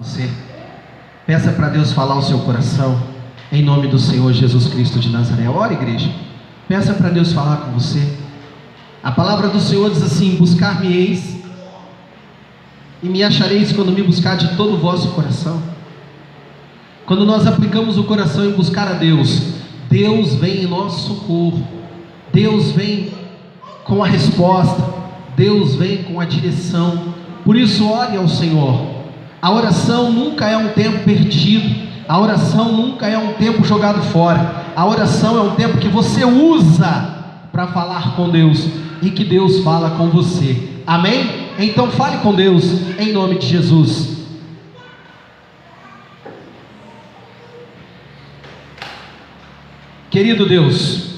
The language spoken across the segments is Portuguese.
Você peça para Deus falar ao seu coração, em nome do Senhor Jesus Cristo de Nazaré. Ora, igreja, peça para Deus falar com você. A palavra do Senhor diz assim: buscar-me-eis e me achareis quando me buscar de todo o vosso coração. Quando nós aplicamos o coração em buscar a Deus, Deus vem em nosso socorro, Deus vem com a resposta, Deus vem com a direção. Por isso, ore ao Senhor. A oração nunca é um tempo perdido, a oração nunca é um tempo jogado fora. A oração é um tempo que você usa para falar com Deus e que Deus fala com você. Amém? Então fale com Deus em nome de Jesus. Querido Deus,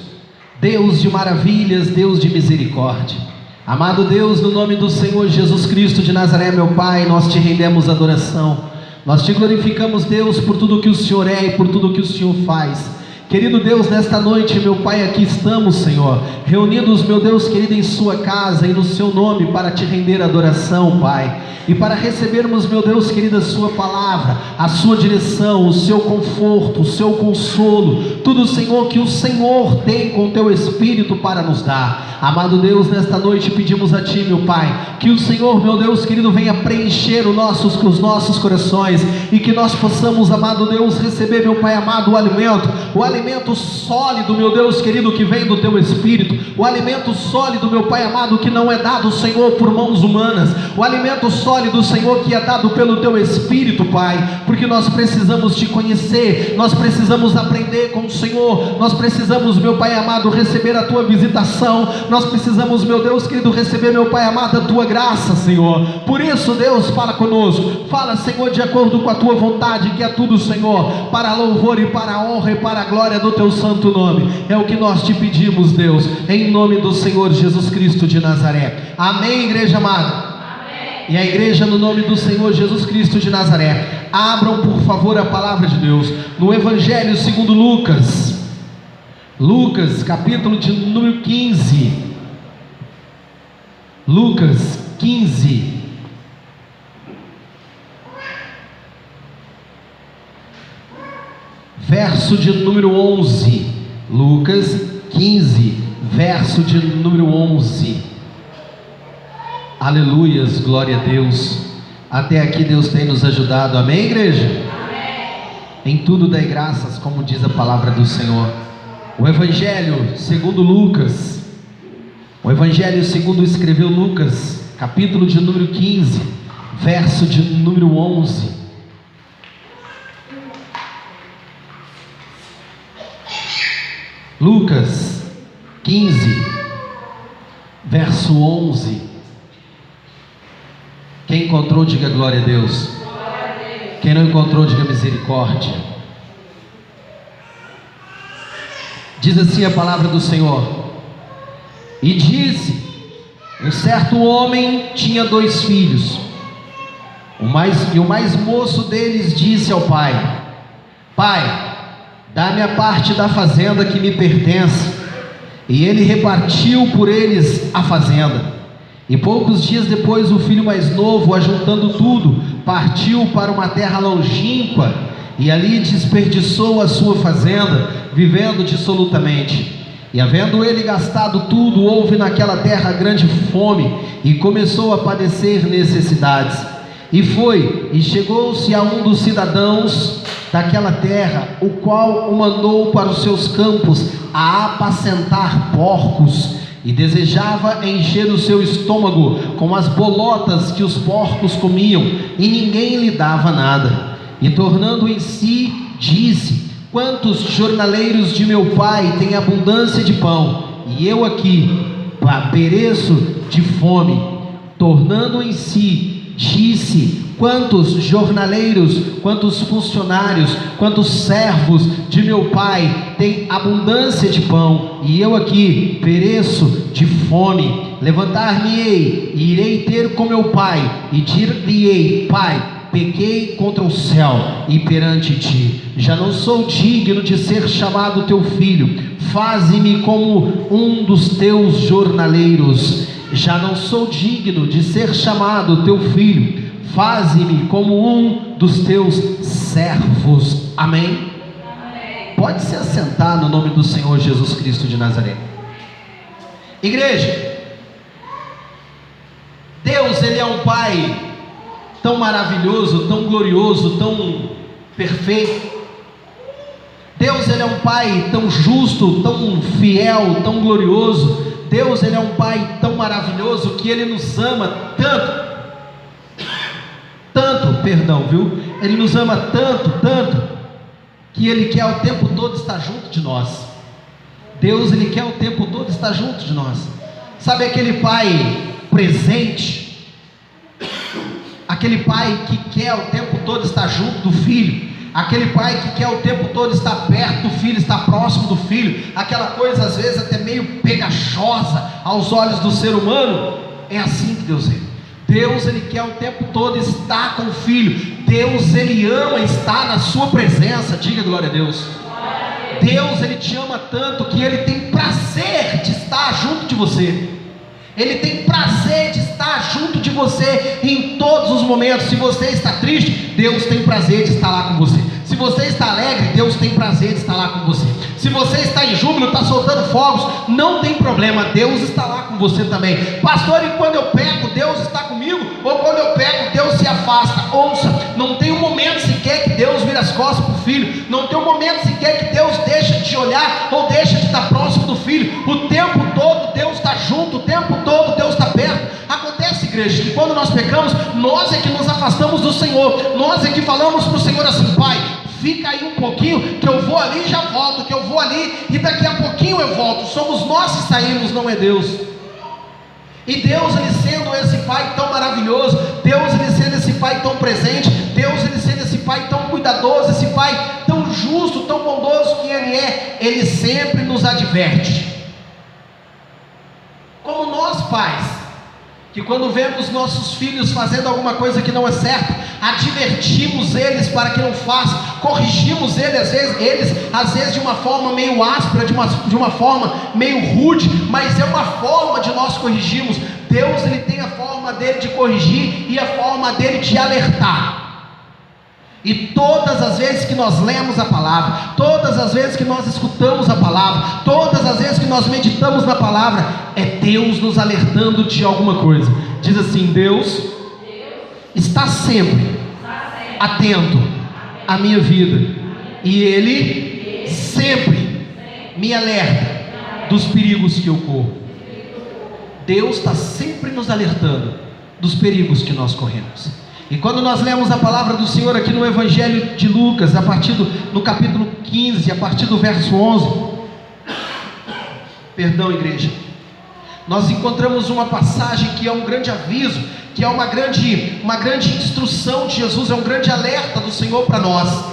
Deus de maravilhas, Deus de misericórdia, amado Deus, no nome do Senhor Jesus Cristo de Nazaré, meu Pai, nós te rendemos adoração, nós te glorificamos, Deus, por tudo que o Senhor é e por tudo que o Senhor faz. Querido Deus, nesta noite, meu Pai, aqui estamos, Senhor, reunidos, meu Deus querido, em sua casa e no seu nome, para te render adoração, Pai, e para recebermos, meu Deus querido, a sua palavra, a sua direção, o seu conforto, o seu consolo, tudo, Senhor, que o Senhor tem com o teu Espírito para nos dar. Amado Deus, nesta noite pedimos a Ti, meu Pai, que o Senhor, meu Deus querido, venha preencher os nossos corações, e que nós possamos, amado Deus, receber, meu Pai amado, o alimento sólido, meu Deus querido, que vem do teu Espírito, o alimento sólido, meu Pai amado, que não é dado, Senhor, por mãos humanas, o alimento sólido, Senhor, que é dado pelo teu Espírito, Pai, porque nós precisamos te conhecer, nós precisamos aprender com o Senhor, nós precisamos, meu Pai amado, receber a tua visitação, nós precisamos, meu Deus querido, receber, meu Pai amado, a tua graça, Senhor. Por isso, Deus, fala conosco, fala, Senhor, de acordo com a tua vontade, que é tudo, Senhor, para a louvor e para a honra e para a glória do teu santo nome. É o que nós te pedimos, Deus, em nome do Senhor Jesus Cristo de Nazaré. Amém, igreja amada? Amém. E a igreja, no nome do Senhor Jesus Cristo de Nazaré, abram por favor a palavra de Deus no Evangelho segundo Lucas, capítulo de número 15. Lucas 15, verso de número 11. Lucas 15, verso de número 11. Aleluias, glória a Deus. Até aqui Deus tem nos ajudado, amém, igreja? Amém. Em tudo dai graças, como diz a palavra do Senhor. O Evangelho segundo Lucas, o Evangelho segundo escreveu Lucas, capítulo de número 15, verso de número 11. Lucas 15, verso 11. Quem encontrou, diga glória a Deus. Quem não encontrou, diga misericórdia. Diz assim a palavra do Senhor: e disse: um certo homem tinha 2 filhos. O mais moço deles disse ao pai: Pai, dá-me a parte da fazenda que me pertence. E ele repartiu por eles a fazenda. E poucos dias depois, o filho mais novo, ajuntando tudo, partiu para uma terra longínqua, e ali desperdiçou a sua fazenda, vivendo dissolutamente. E havendo ele gastado tudo, houve naquela terra grande fome, e começou a padecer necessidades. E foi, e chegou-se a um dos cidadãos daquela terra, o qual o mandou para os seus campos a apacentar porcos, e desejava encher o seu estômago com as bolotas que os porcos comiam, e ninguém lhe dava nada. E tornando em si, disse: quantos jornaleiros de meu pai têm abundância de pão, e eu aqui pereço de fome. Tornando em si, disse: quantos jornaleiros, quantos funcionários, quantos servos de meu pai têm abundância de pão, e eu aqui pereço de fome. Levantar-me-ei e irei ter com meu pai, e dir-lhe-ei: Pai, pequei contra o céu e perante ti, já não sou digno de ser chamado teu filho, faze-me como um dos teus jornaleiros. Já não sou digno de ser chamado teu filho, faze-me como um dos teus servos. Amém? Pode se assentar no nome do Senhor Jesus Cristo de Nazaré. Igreja, Deus, Ele é um Pai tão maravilhoso, tão glorioso, tão perfeito. Deus, Ele é um Pai tão justo, tão fiel, tão glorioso. Deus, Ele é um Pai tão maravilhoso que Ele nos ama Ele nos ama tanto, que Ele quer o tempo todo estar junto de nós. Deus, Ele quer o tempo todo estar junto de nós. Sabe aquele Pai presente? Aquele Pai que quer o tempo todo estar junto do Filho. Aquele Pai que quer o tempo todo estar perto do Filho, estar próximo do Filho. Aquela coisa às vezes até meio pegajosa aos olhos do ser humano. É assim que Deus é. Deus, Ele quer o tempo todo estar com o Filho. Deus, Ele ama estar na sua presença. Diga glória a Deus. Deus, Ele te ama tanto que Ele tem prazer de estar junto de você. Ele tem prazer de estar junto de você em todos os momentos. Se você está triste, Deus tem prazer de estar lá com você. Se você está alegre, Deus tem prazer de estar lá com você. Se você está em júbilo, está soltando fogos, não tem problema, Deus está lá com você também. Pastor, e quando eu peco, Deus está comigo? Ou quando eu peco, Deus se afasta? Ouça, não tem um momento sequer que Deus vira as costas para o filho. Não tem um momento sequer que Deus deixa de te olhar ou deixa de estar próximo do filho. O tempo todo Deus está junto, o tempo todo Deus está perto. Acontece, igreja, que quando nós pecamos, nós é que nos afastamos do Senhor. Nós é que falamos para o Senhor assim: Pai, fica aí um pouquinho, que eu vou ali e já volto, que eu vou ali e daqui a pouquinho eu volto. Somos nós que saímos, não é Deus. E Deus, Ele sendo esse Pai tão maravilhoso, Deus, Ele sendo esse Pai tão presente, Deus, Ele sendo esse Pai tão cuidadoso, esse Pai tão justo, tão bondoso que Ele é, Ele sempre nos adverte. Como nós, pais, que quando vemos nossos filhos fazendo alguma coisa que não é certa, advertimos eles para que não façam, corrigimos eles às vezes de uma forma meio áspera, de uma forma meio rude, mas é uma forma de nós corrigirmos. Deus, Ele tem a forma dele de corrigir e a forma dele de alertar. E todas as vezes que nós lemos a palavra, todas as vezes que nós escutamos a palavra, todas as vezes que nós meditamos na palavra, é Deus nos alertando de alguma coisa. Diz assim: Deus está sempre atento à minha vida, e Ele sempre me alerta dos perigos que eu corro. Deus está sempre nos alertando dos perigos que nós corremos. E quando nós lemos a palavra do Senhor aqui no Evangelho de Lucas, no capítulo 15, a partir do verso 11, perdão, igreja, nós encontramos uma passagem que é um grande aviso, que é uma grande instrução de Jesus, é um grande alerta do Senhor para nós.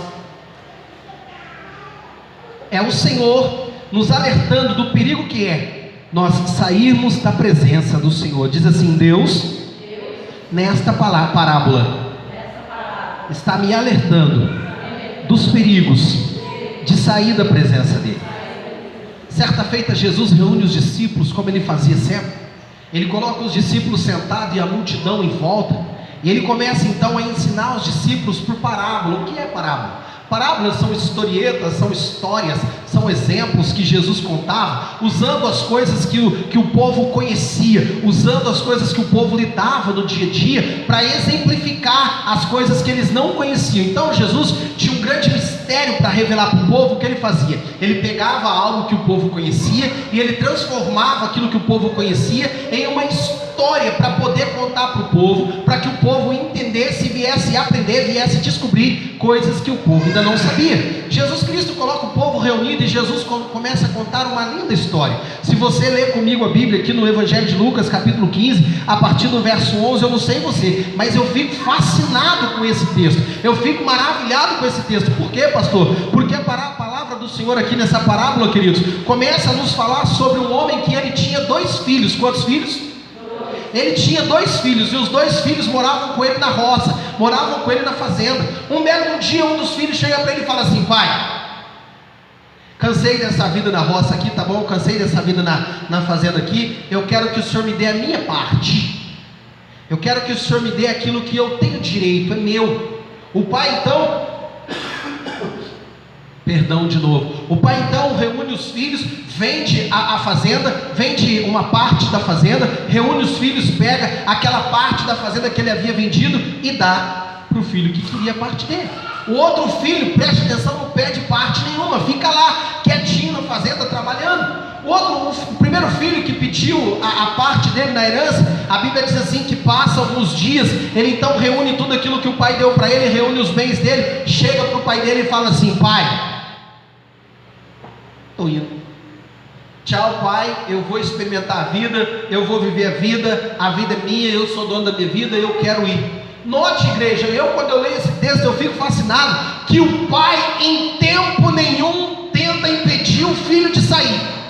É o Senhor nos alertando do perigo que é nós sairmos da presença do Senhor. Diz assim: Deus, nesta parábola, está me alertando dos perigos de sair da presença dele. Certa feita, Jesus reúne os discípulos, como ele fazia sempre. Ele coloca os discípulos sentados e a multidão em volta, e ele começa então a ensinar os discípulos por parábola. O que é parábola? Parábolas são historietas, são histórias, são exemplos que Jesus contava, usando as coisas que o povo conhecia, usando as coisas que o povo lidava no dia a dia, para exemplificar as coisas que eles não conheciam. Então Jesus tinha um grande mistério para revelar para o povo. O que ele fazia? Ele pegava algo que o povo conhecia e ele transformava aquilo que o povo conhecia em uma história para poder contar para o povo, para que o povo entendesse, viesse aprender, viesse descobrir coisas que o povo ainda não sabia. Jesus Cristo coloca o povo reunido e Jesus começa a contar uma linda história. Se você ler comigo a Bíblia aqui no Evangelho de Lucas, capítulo 15, a partir do verso 11, eu não sei você, mas eu fico fascinado com esse texto, eu fico maravilhado com esse texto. Por quê, pastor? Porque a palavra do Senhor aqui nessa parábola, queridos, começa a nos falar sobre um homem que ele tinha 2 filhos. Quantos filhos? Ele tinha 2 filhos, e os 2 filhos moravam com ele na roça, moravam com ele na fazenda. Um belo dia, um dos filhos chega para ele e fala assim: pai, cansei dessa vida na roça aqui, tá bom? Cansei dessa vida na fazenda aqui, eu quero que o senhor me dê a minha parte. Eu quero que o Senhor me dê aquilo que eu tenho direito, é meu. O pai então, perdão de novo, o pai então reúne os filhos, vende a fazenda, vende uma parte da fazenda, reúne os filhos, pega aquela parte da fazenda que ele havia vendido e dá para o filho que queria a parte dele. O outro filho, preste atenção, não pede parte nenhuma, fica lá quietinho na fazenda trabalhando. O primeiro filho que pediu a parte dele na herança, a Bíblia diz assim que passa alguns dias, ele então reúne tudo aquilo que o pai deu para ele, reúne os bens dele, chega para o pai dele e fala assim: pai, estou indo, tchau pai, eu vou experimentar a vida, eu vou viver a vida é minha, eu sou dono da minha vida, eu quero ir. Note, igreja, quando eu leio esse texto eu fico fascinado, que o pai em tempo nenhum tenta impedir o filho de sair.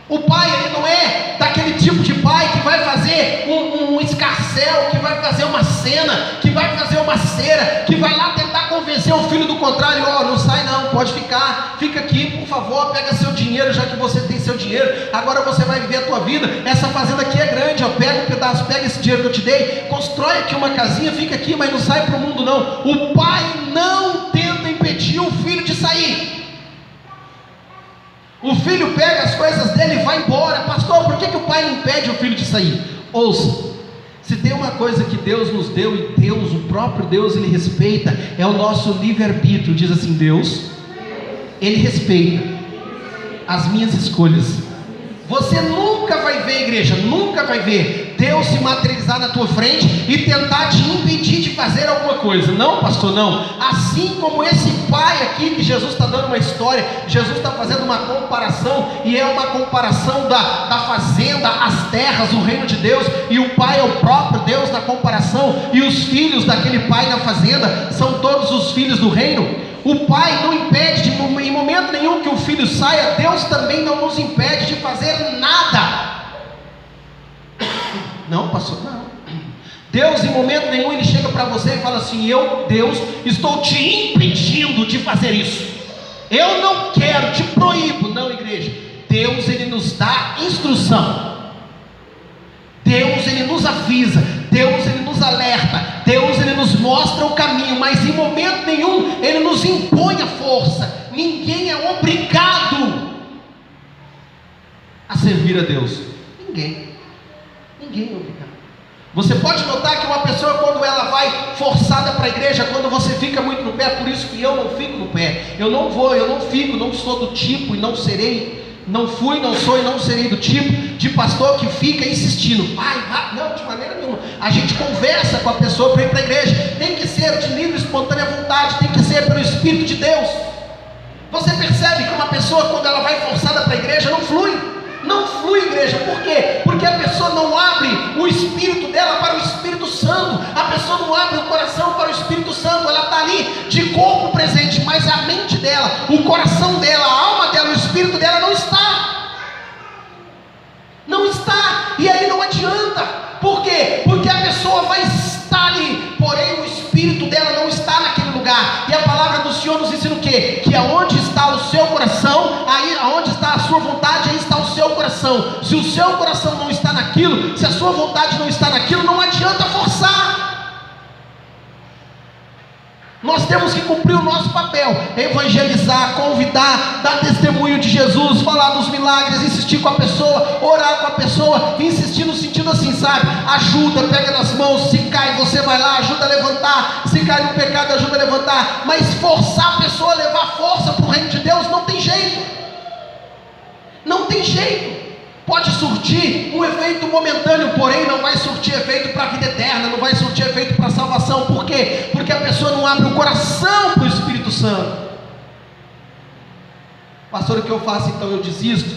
O pai, ele não é daquele tipo de pai que vai fazer um escarcéu, que vai fazer uma cena, que vai fazer uma cera, que vai lá tentar convencer o filho do contrário: não sai não, pode ficar, fica aqui, por favor, pega seu dinheiro, já que você tem seu dinheiro, agora você vai viver a tua vida, essa fazenda aqui é grande, pega um pedaço, pega esse dinheiro que eu te dei, constrói aqui uma casinha, fica aqui, mas não sai para o mundo não. O pai não tenta impedir o filho de sair. O filho pega as coisas dele e vai embora. Pastor, por que o pai não impede o filho de sair? Ouça, se tem uma coisa que Deus nos deu, e Deus, o próprio Deus, ele respeita, é o nosso livre-arbítrio. Diz assim: Deus, ele respeita as minhas escolhas. Você nunca vai ver, igreja, nunca vai ver Deus se materializar na tua frente e tentar te impedir de fazer alguma coisa. Não, pastor, não. Assim como esse pai aqui, que Jesus está dando uma história, Jesus está fazendo uma comparação, e é uma comparação da fazenda, as terras, o reino de Deus, e o pai é o próprio Deus na comparação, e os filhos daquele pai na fazenda são todos os filhos do reino. O pai não impede em momento nenhum que o filho saia. Deus também não nos impede de fazer nada. Não, pastor, não. Deus em momento nenhum ele chega para você e fala assim: eu, Deus, estou te impedindo de fazer isso, eu não quero, te proíbo. Não, igreja, Deus ele nos dá instrução, Deus ele nos avisa, Deus ele nos alerta, Deus ele nos mostra o caminho, mas em momento nenhum ele nos impõe a força. Ninguém é obrigado a servir a Deus. Ninguém é obrigado. Você pode notar que uma pessoa, quando ela vai forçada para a igreja, quando você fica muito no pé, por isso que eu não fico no pé, eu não vou, eu não fico, não sou do tipo e não serei, não fui, não sou e não serei do tipo de pastor que fica insistindo: vai, não, de maneira nenhuma. A gente conversa com a pessoa para ir para a igreja, tem que ser de livre e espontânea vontade, tem que ser pelo Espírito de Deus. Você percebe que uma pessoa, quando ela vai forçada para a igreja, não flui, igreja. Por quê? Porque a pessoa não abre o espírito dela para o Espírito Santo, a pessoa não abre o coração para o Espírito Santo. Ela está ali de corpo presente, mas a mente dela, o coração dela, a alma dela, o espírito dela não está, e aí não adianta. Por quê? Porque a pessoa vai estar ali, porém o espírito dela não está naquele lugar. E a palavra do Senhor nos ensina o quê? Que aonde está o seu coração, aí aonde está a sua vontade, aí está o seu coração. Se o seu coração não está naquilo, se a sua vontade não está naquilo, não adianta forçar. Nós temos que cumprir o nosso papel: evangelizar, convidar, dar testemunho de Jesus, falar dos milagres, insistir com a pessoa, orar com a pessoa, insistir no sentido assim, sabe? Ajuda, pega nas mãos, se cai você vai lá, ajuda a levantar, se cai no pecado, ajuda a levantar. Mas forçar a pessoa a levar força para o reino de Deus, não tem jeito. Não tem jeito. Pode surtir um efeito momentâneo, porém não vai surtir efeito para a vida eterna, não vai surtir efeito para a salvação. Por quê? Porque a pessoa não abre o coração para o Espírito Santo. Pastor, o que eu faço então? Eu desisto?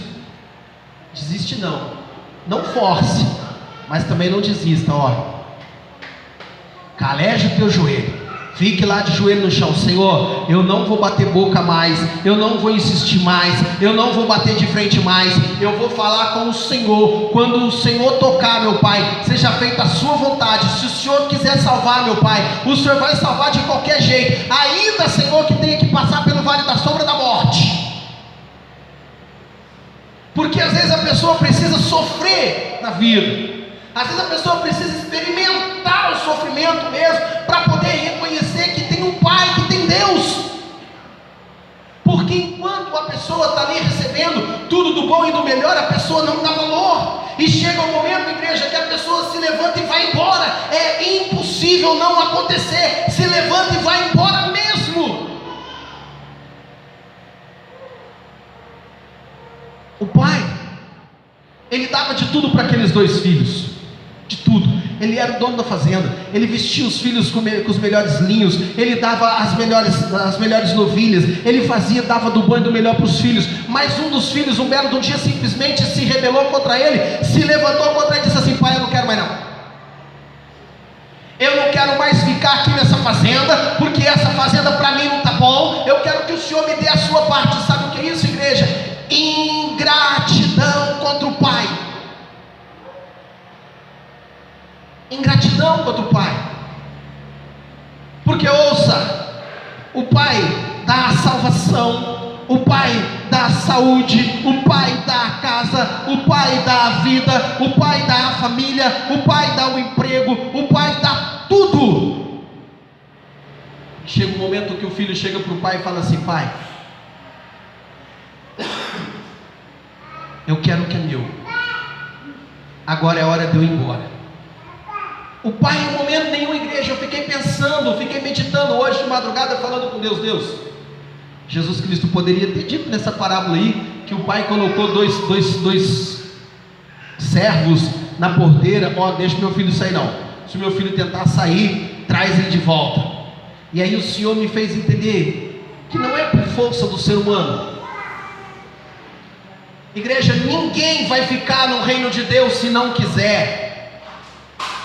Desiste não force, mas também não desista. Caleje o teu joelho, fique lá de joelho no chão: Senhor, eu não vou bater boca mais, eu não vou insistir mais, eu não vou bater de frente mais, eu vou falar com o Senhor. Quando o Senhor tocar, meu Pai, seja feita a sua vontade. Se o Senhor quiser salvar, meu Pai, o Senhor vai salvar de qualquer jeito, ainda, Senhor, que tenha que passar pelo vale da sombra da morte. Porque às vezes a pessoa precisa sofrer na vida. Às vezes a pessoa precisa experimentar o sofrimento mesmo, para poder reconhecer que tem um Pai, que tem Deus. Porque enquanto a pessoa está ali recebendo tudo do bom e do melhor, a pessoa não dá valor. E chega um momento, igreja, que a pessoa se levanta e vai embora. É impossível não acontecer. Se levanta e vai embora mesmo. O pai, ele dava de tudo para aqueles dois filhos. De tudo. Ele era o dono da fazenda. Ele vestia os filhos com os melhores linhos. Ele dava as melhores novilhas. Ele dava do bom e do melhor para os filhos. Mas um dos filhos, um belo dia, simplesmente se rebelou contra ele, se levantou contra ele e disse assim: pai, eu não quero mais não. Eu não quero mais ficar aqui nessa fazenda, porque essa fazenda para mim não está bom. Eu quero que o Senhor me dê a sua parte. Sabe o que é isso, igreja? Ingratidão contra o pai. Ingratidão contra o pai. Porque ouça, o pai dá a salvação, o pai dá a saúde, o pai dá a casa, o pai dá a vida, o pai dá a família, o pai dá o emprego, o pai dá tudo. Chega um momento que o filho chega para o pai e fala assim: pai, eu quero o que é meu, agora é hora de eu ir embora. O pai, em momento nenhum, igreja, eu fiquei pensando, fiquei meditando hoje de madrugada, falando com Deus, Jesus Cristo poderia ter dito nessa parábola aí, que o pai colocou dois servos na porteira: ó, deixa meu filho sair não, se meu filho tentar sair, traz ele de volta. E aí o Senhor me fez entender que não é por força do ser humano. Igreja, ninguém vai ficar no reino de Deus se não quiser.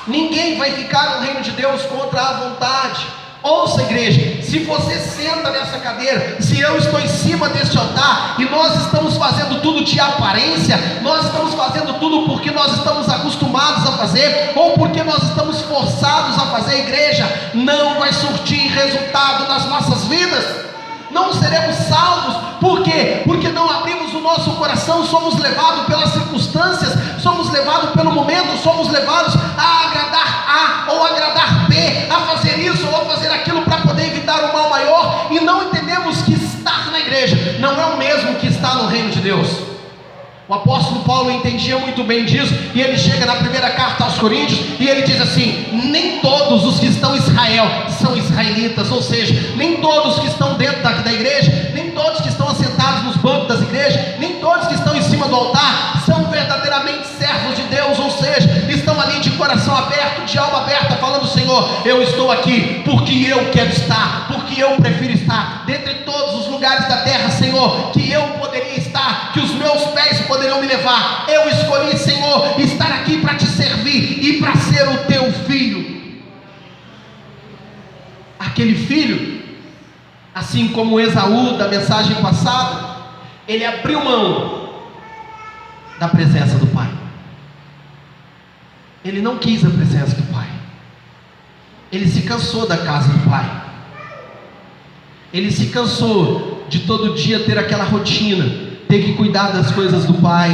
Ninguém vai ficar no reino de Deus contra a vontade. Ouça, igreja, se você senta nessa cadeira, se eu estou em cima deste altar e nós estamos fazendo tudo de aparência, nós estamos fazendo tudo porque nós estamos acostumados a fazer, ou porque nós estamos forçados a fazer, igreja, não vai surtir resultado nas nossas vidas. Não seremos salvos. Por quê? Porque não abrimos o nosso coração, somos levados pelas circunstâncias, somos levados pelo momento, somos levados a agradar A ou agradar B, a fazer isso ou a fazer aquilo para poder evitar o mal maior, e não entendemos que estar na igreja não é o mesmo que estar no reino de Deus. O apóstolo Paulo entendia muito bem disso, e ele chega na primeira carta aos Coríntios e ele diz assim: nem todos os que estão em Israel são israelitas, ou seja, nem todos que estão dentro da igreja, nem todos que estão assentados nos bancos das igrejas, nem todos que estão em cima do altar são verdadeiramente servos de Deus, ou seja, estão ali de coração aberto, de alma aberta, falando: Senhor, eu estou aqui porque eu quero estar, porque eu prefiro estar dentre todos os lugares da terra, Senhor, que eu poderia estar, que os meus pés poderiam me levar. Eu escolhi, Senhor, estar aqui para te servir e para ser o teu filho. Aquele filho, assim como Esaú da mensagem passada, ele abriu mão da presença do pai. Ele não quis a presença do pai. Ele se cansou da casa do pai. Ele se cansou de todo dia ter aquela rotina, ter que cuidar das coisas do pai,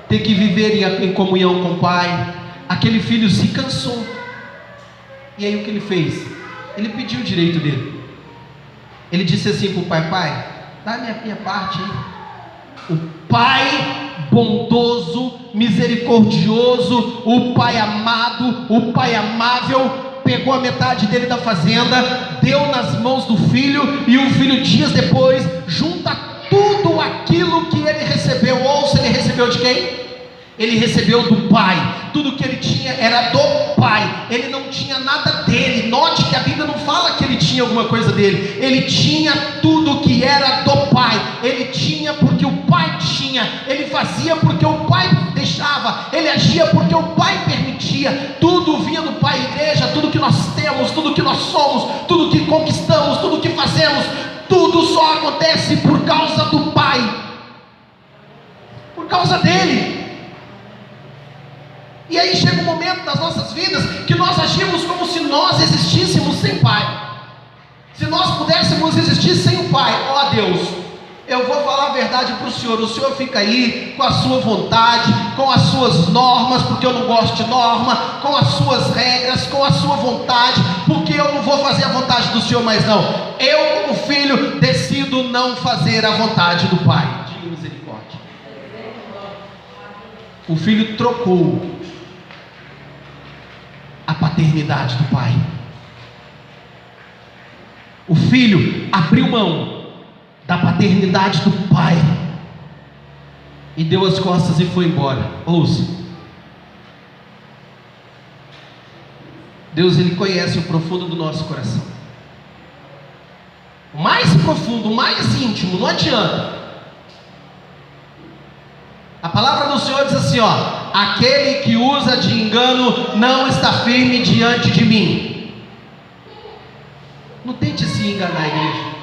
ter que viver em comunhão com o pai. Aquele filho se cansou. E aí o que ele fez? Ele pediu o direito dele. Ele disse assim para o pai: pai, dá a minha parte aí. O pai bondoso, misericordioso, o pai amado, o pai amável, pegou a metade dele da fazenda, deu nas mãos do filho, e o filho, dias depois, junta tudo aquilo que ele recebeu. Ouça, ele recebeu de quem? Ele recebeu do pai. Tudo que ele tinha era do pai. Ele não tinha nada dele. Note que a Bíblia não fala que ele tinha alguma coisa dele. Ele tinha tudo que era do pai. Ele tinha porque o pai tinha. Ele fazia porque o pai deixava. Ele agia porque o pai permitia. Tudo vinha do pai, igreja. Tudo que nós temos, tudo que nós somos, tudo que conquistamos, tudo que fazemos, tudo só acontece por causa do pai, por causa dele. E aí chega um momento das nossas vidas que nós agimos como se nós existíssemos sem pai. Se nós pudéssemos existir sem o pai, ó Deus, Eu vou falar a verdade para o senhor fica aí com a sua vontade, com as suas normas, porque eu não gosto de norma, com as suas regras, com a sua vontade, porque eu não vou fazer a vontade do senhor mais não. Eu, como filho, decido não fazer a vontade do pai. Diga misericórdia. O filho trocou a paternidade do pai. O filho abriu mão da paternidade do pai e deu as costas e foi embora. Ouça, Deus, Ele conhece o profundo do nosso coração, o mais profundo, o mais íntimo. Não adianta. A palavra do Senhor diz assim, aquele que usa de engano não está firme diante de mim. Não tente se enganar, igreja.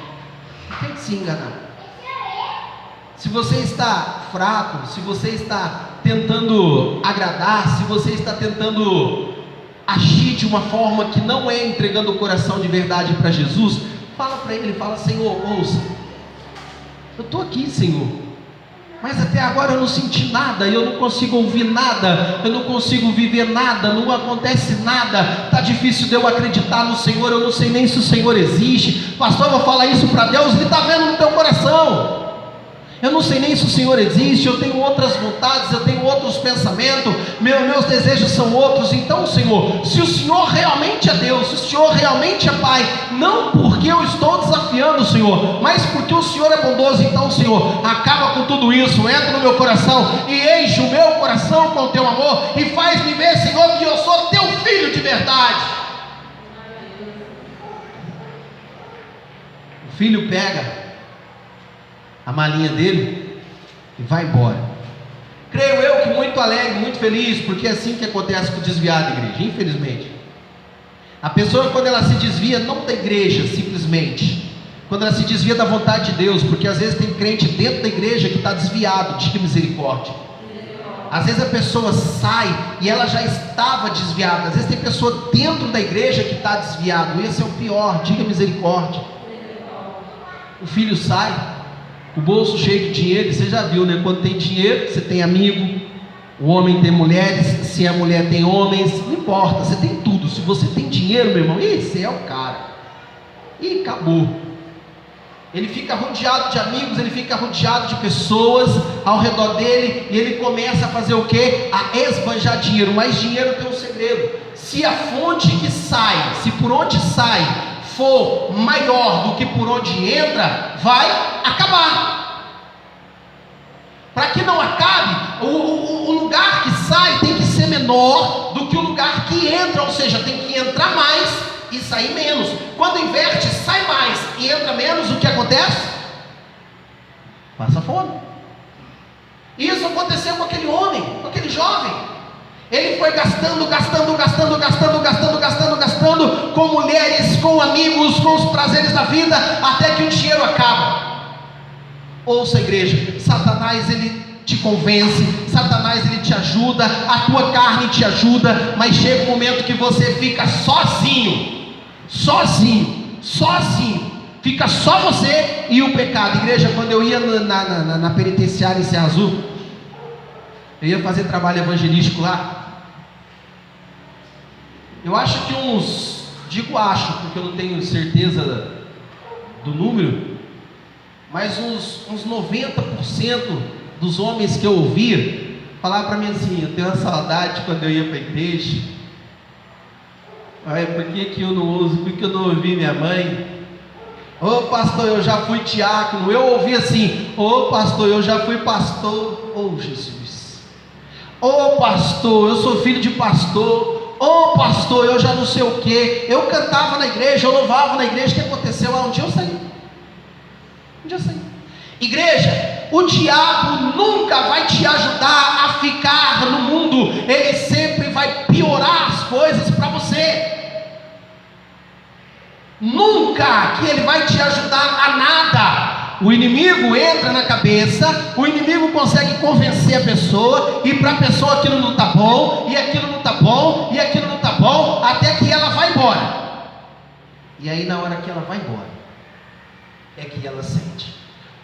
Não tente se enganar. Se você está fraco, se você está tentando agradar, se você está tentando agir de uma forma que não é entregando o coração de verdade para Jesus, fala para Ele, fala: Senhor, ouça, eu estou aqui, Senhor, mas até agora eu não senti nada, eu não consigo ouvir nada, eu não consigo viver nada, não acontece nada, está difícil de eu acreditar no Senhor, eu não sei nem se o Senhor existe. Pastor, eu vou falar isso para Deus, Ele está vendo no teu coração. Eu não sei nem se o Senhor existe, eu tenho outras vontades, eu tenho outros pensamentos, meus desejos são outros. Então, Senhor, se o Senhor realmente é Deus, se o Senhor realmente é Pai, não porque eu estou desafiando o Senhor, mas porque o Senhor é bondoso, então, Senhor, acaba com tudo isso, entra no meu coração e enche o meu coração com o teu amor e faz-me ver, Senhor, que eu sou teu filho de verdade. O filho pega a malinha dele e vai embora. Creio eu que muito alegre, muito feliz, porque é assim que acontece com o desviado, igreja, infelizmente. A pessoa, quando ela se desvia, não da igreja simplesmente, quando ela se desvia da vontade de Deus, porque às vezes tem crente dentro da igreja que está desviado, diga misericórdia. Às vezes a pessoa sai e ela já estava desviada. Às vezes tem pessoa dentro da igreja que está desviado. Esse é o pior, diga misericórdia. O filho sai, o bolso cheio de dinheiro. Você já viu, né? Quando tem dinheiro, você tem amigo. O homem tem mulheres, se a mulher tem homens, não importa, você tem tudo. Se você tem dinheiro, meu irmão, esse é o cara. E acabou. Ele fica rodeado de amigos, ele fica rodeado de pessoas ao redor dele, e ele começa a fazer o quê? A esbanjar dinheiro. Mas dinheiro tem um segredo: se a fonte que sai, se por onde sai for maior do que por onde entra, vai acabar. Para que não acabe, o lugar que sai tem que ser menor do que o lugar que entra, ou seja, tem que entrar mais e sair menos. Quando inverte, sai mais e entra menos, o que acontece? Passa fome. Isso aconteceu com aquele homem, com aquele jovem. Ele foi gastando com mulheres, com amigos, com os prazeres da vida, até que o dinheiro acaba. Ouça, igreja, Satanás, ele te convence, Satanás, ele te ajuda, a tua carne te ajuda, mas chega um momento que você fica sozinho, fica só você e o pecado. Igreja, quando eu ia na penitenciária em Serra Azul, eu ia fazer trabalho evangelístico lá. Eu acho que porque eu não tenho certeza do número, mas uns 90% dos homens que eu ouvia falavam para mim assim: eu tenho uma saudade quando eu ia para a igreja. Por que eu não ouço? Por que eu não ouvi minha mãe? Ô pastor, eu já fui diácono. Eu ouvi assim: ô pastor, eu já fui pastor. Ô Jesus. Ô pastor, eu sou filho de pastor. Ô pastor, eu já não sei o que. Eu cantava na igreja, eu louvava na igreja. O que aconteceu? Um dia eu saí. Igreja, o diabo nunca vai te ajudar a ficar no mundo. Ele sempre vai piorar as coisas para você. Nunca que ele vai te ajudar a nada. O inimigo entra na cabeça, o inimigo consegue convencer a pessoa, e para a pessoa aquilo não está bom, e aquilo não está bom, e aquilo não está bom, até que ela vai embora. E aí na hora que ela vai embora, é que ela sente: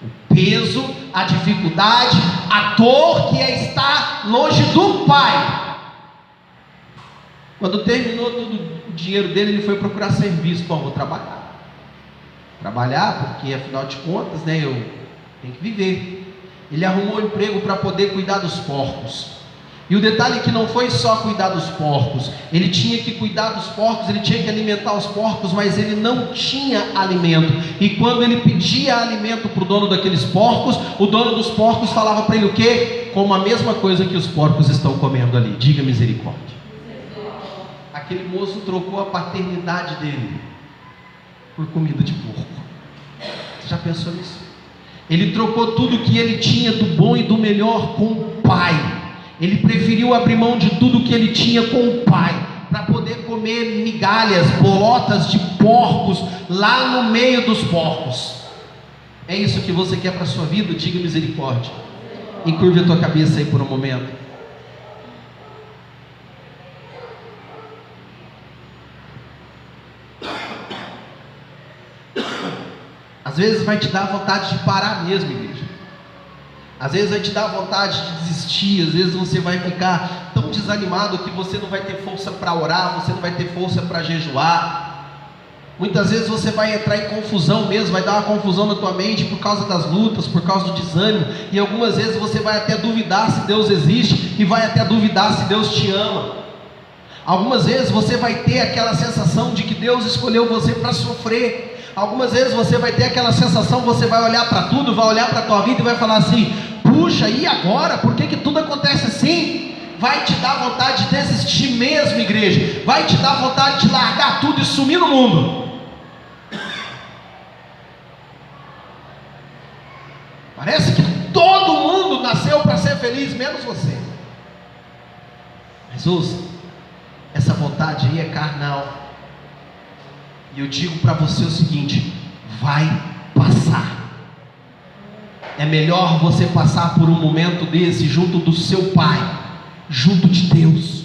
O peso, a dificuldade, a dor que é estar longe do pai. Quando terminou todo o dinheiro dele, ele foi procurar serviço. Bom, vou trabalhar, porque afinal de contas, né, eu tenho que viver. Ele arrumou um emprego para poder cuidar dos porcos. E o detalhe é que não foi só cuidar dos porcos, ele tinha que cuidar dos porcos, ele tinha que alimentar os porcos, mas ele não tinha alimento. E quando ele pedia alimento para o dono daqueles porcos, o dono dos porcos falava para ele o quê? Como a mesma coisa que os porcos estão comendo ali. Diga misericórdia. Aquele moço trocou a paternidade dele por comida de porco. Você já pensou nisso? Ele trocou tudo que ele tinha do bom e do melhor com o pai. Ele preferiu abrir mão de tudo que ele tinha com o pai, para poder comer migalhas, bolotas de porcos, lá no meio dos porcos. É isso que você quer para a sua vida? Diga misericórdia. Encurve a tua cabeça aí por um momento. Às vezes vai te dar vontade de parar mesmo, igreja. Às vezes vai te dar vontade de desistir. Às vezes você vai ficar tão desanimado que você não vai ter força para orar, você não vai ter força para jejuar. Muitas vezes você vai entrar em confusão mesmo, vai dar uma confusão na tua mente por causa das lutas, por causa do desânimo. E algumas vezes você vai até duvidar se Deus existe, e vai até duvidar se Deus te ama. Algumas vezes você vai ter aquela sensação de que Deus escolheu você para sofrer. Algumas vezes você vai ter aquela sensação, você vai olhar para tudo, vai olhar para a tua vida e vai falar assim: puxa, e agora? Por que tudo acontece assim? Vai te dar vontade de desistir mesmo, igreja. Vai te dar vontade de largar tudo e sumir no mundo. Parece que todo mundo nasceu para ser feliz, menos você. Mas ouça, essa vontade aí é carnal. E eu digo para você o seguinte: vai passar. É melhor você passar por um momento desse junto do seu pai, junto de Deus,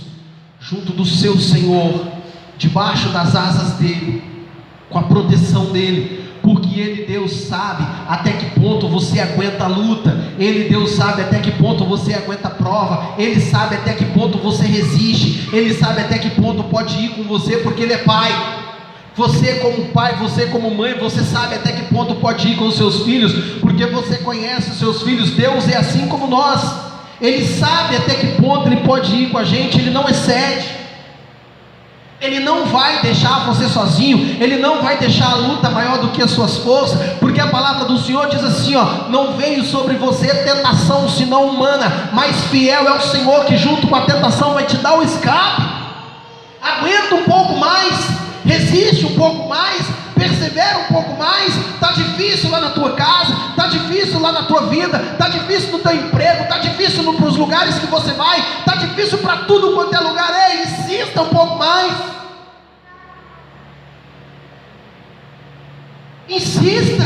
junto do seu Senhor, debaixo das asas dele, com a proteção dele, porque ele, Deus, sabe até que ponto você aguenta a luta. Ele, Deus, sabe até que ponto você aguenta a prova. Ele sabe até que ponto você resiste. Ele sabe até que ponto pode ir com você, porque ele é pai. Você como pai, você como mãe, você sabe até que ponto pode ir com os seus filhos, porque você conhece os seus filhos. Deus é assim como nós. Ele sabe até que ponto ele pode ir com a gente. Ele não excede. Ele não vai deixar você sozinho. Ele não vai deixar a luta maior do que as suas forças, porque a palavra do Senhor diz assim, ó: não veio sobre você tentação senão humana, mas fiel é o Senhor, que junto com a tentação vai te dar o escape. Aguenta um pouco mais, resiste um pouco mais, persevera um pouco mais. Está difícil lá na tua casa, está difícil lá na tua vida, está difícil no teu emprego, está difícil para os lugares que você vai, está difícil para tudo quanto é lugar. Ei, insista um pouco mais, insista,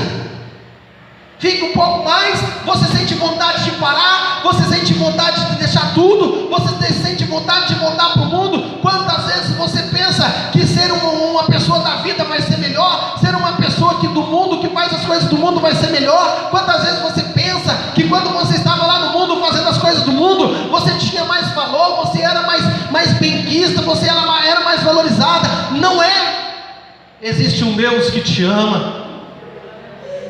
fique um pouco mais. Você sente vontade de parar, você sente vontade de deixar tudo, você sente vontade de voltar para o mundo. Quantas vezes você pensa que ser uma pessoa da vida vai ser melhor, ser uma pessoa que do mundo, que faz as coisas do mundo, vai ser melhor? Quantas vezes você pensa que quando você estava lá no mundo fazendo as coisas do mundo, você tinha mais valor, você era mais benquista, você era mais valorizada? Não é. Existe um Deus que te ama.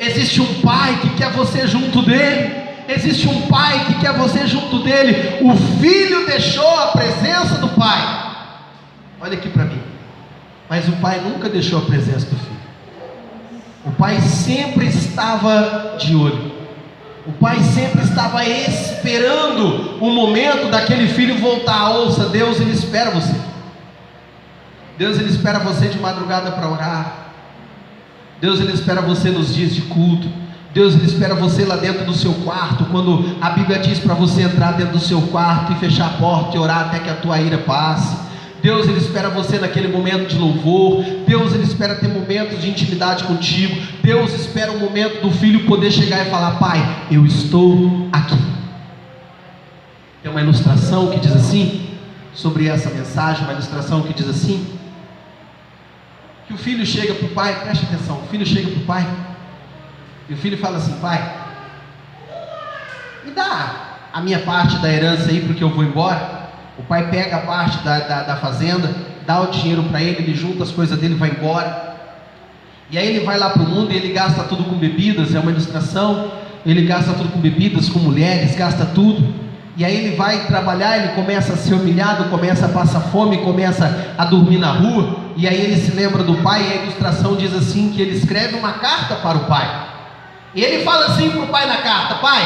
Existe um pai que quer você junto dele. Existe um pai que quer você junto dele. O filho deixou a presença do pai. Olha aqui para mim. Mas o pai nunca deixou a presença do filho. O pai sempre estava de olho. O pai sempre estava esperando o momento daquele filho voltar. Ouça, Deus, ele espera você. Deus, ele espera você de madrugada para orar. Deus, ele espera você nos dias de culto. Deus, ele espera você lá dentro do seu quarto, quando a Bíblia diz para você entrar dentro do seu quarto e fechar a porta e orar até que a tua ira passe. Deus, ele espera você naquele momento de louvor. Deus, ele espera ter momentos de intimidade contigo. Deus espera o momento do filho poder chegar e falar: pai, eu estou aqui. Tem uma ilustração que diz assim, sobre essa mensagem, uma ilustração que diz assim, que o filho chega para o pai, preste atenção, o filho chega para o pai, e o filho fala assim: pai, me dá a minha parte da herança aí, porque eu vou embora. O pai pega a parte da fazenda, dá o dinheiro para ele, ele junta as coisas dele e vai embora. E aí ele vai lá para o mundo e ele gasta tudo com bebidas, é uma ilustração. Ele gasta tudo com bebidas, com mulheres, gasta tudo. E aí ele vai trabalhar, ele começa a ser humilhado, começa a passar fome, começa a dormir na rua. E aí ele se lembra do pai, e a ilustração diz assim, que ele escreve uma carta para o pai. E ele fala assim para o pai na carta: pai,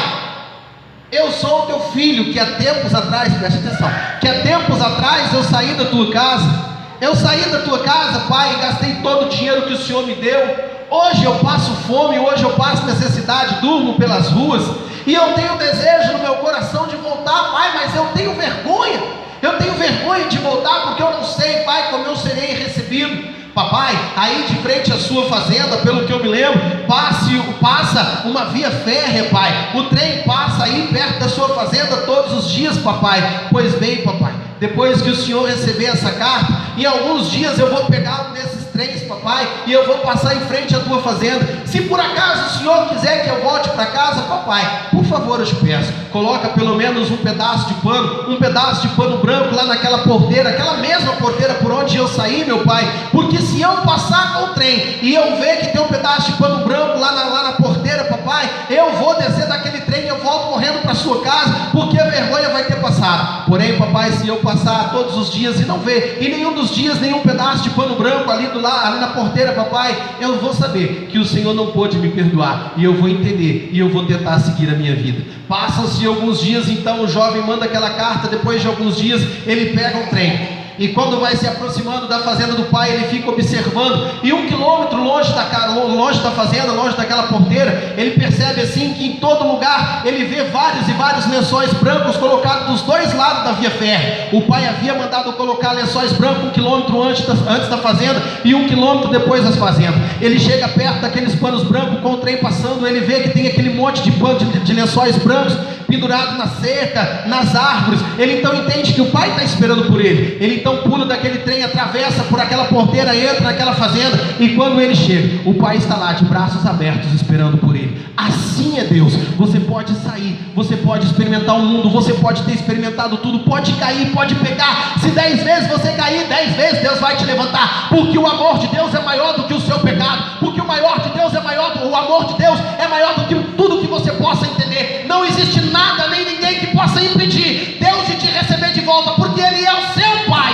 eu sou o teu filho, que há tempos atrás, preste atenção, que há tempos atrás eu saí da tua casa. Eu saí da tua casa, pai, e gastei todo o dinheiro que o Senhor me deu. Hoje eu passo fome, hoje eu passo necessidade, durmo pelas ruas, e eu tenho desejo no meu coração de voltar, pai, mas eu tenho vergonha. Eu tenho vergonha de voltar, porque eu não sei, pai, como eu serei recebido. Papai, aí de frente à sua fazenda, pelo que eu me lembro, passa uma via férrea, pai. O trem passa aí perto da sua fazenda todos os dias, papai. Pois bem, papai, depois que o senhor receber essa carta, em alguns dias eu vou pegar um desses trens, papai, e eu vou passar em frente à tua fazenda. Se por acaso o senhor quiser que eu volte para casa, papai, por favor, eu te peço, coloca pelo menos um pedaço de pano branco lá naquela porteira, aquela mesma porteira por onde eu saí, meu pai, porque se eu passar com o trem e eu ver que tem um pedaço de pano branco lá na porteira, papai, eu vou descer daquele trem e eu volto correndo para sua casa, porque a vergonha vai ter passado. Porém, papai, se eu passar todos os dias e não ver em nenhum dos dias nenhum pedaço de pano branco ali na porteira, papai, eu vou saber que o Senhor não pôde me perdoar, e eu vou entender, e eu vou tentar seguir a minha vida. Passam-se alguns dias, então o jovem manda aquela carta. Depois de alguns dias ele pega um trem, e quando vai se aproximando da fazenda do pai, ele fica observando, e 1 quilômetro longe da fazenda, longe daquela porteira, ele percebe assim que em todo lugar ele vê vários e vários lençóis brancos colocados dos dois lados da via férrea. O pai havia mandado colocar lençóis brancos 1 quilômetro antes da fazenda e 1 quilômetro depois das fazendas. Ele chega perto daqueles panos brancos, com o trem passando, ele vê que tem aquele monte de lençóis brancos pendurados na cerca, nas árvores. Ele então entende que o pai está esperando por ele. Ele então pula daquele trem, atravessa por aquela porteira, entra naquela fazenda, e quando ele chega, o pai está lá de braços abertos esperando por ele. Assim é Deus. Você pode sair, você pode experimentar o mundo, você pode ter experimentado tudo, pode cair, pode pegar. Se 10 vezes você cair, 10 vezes Deus vai te levantar, porque o amor de Deus é maior do que o seu pecado, porque o amor de Deus é maior do que tudo que você possa entender. Não existe nada nem ninguém que possa impedir Deus de te receber de volta, porque Ele é o seu Pai.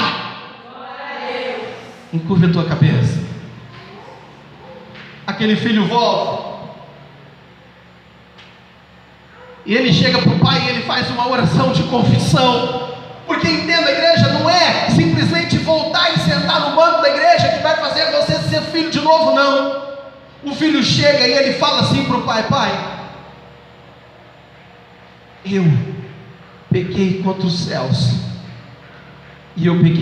Encurva a tua cabeça. Aquele filho volta, e ele chega para o pai e ele faz uma oração de confissão. Porque entenda, igreja, não é simplesmente voltar e sentar no banco da igreja que vai fazer você ser filho de novo, não. O filho chega e ele fala assim para o pai: pai, eu pequei contra os céus, e eu pequei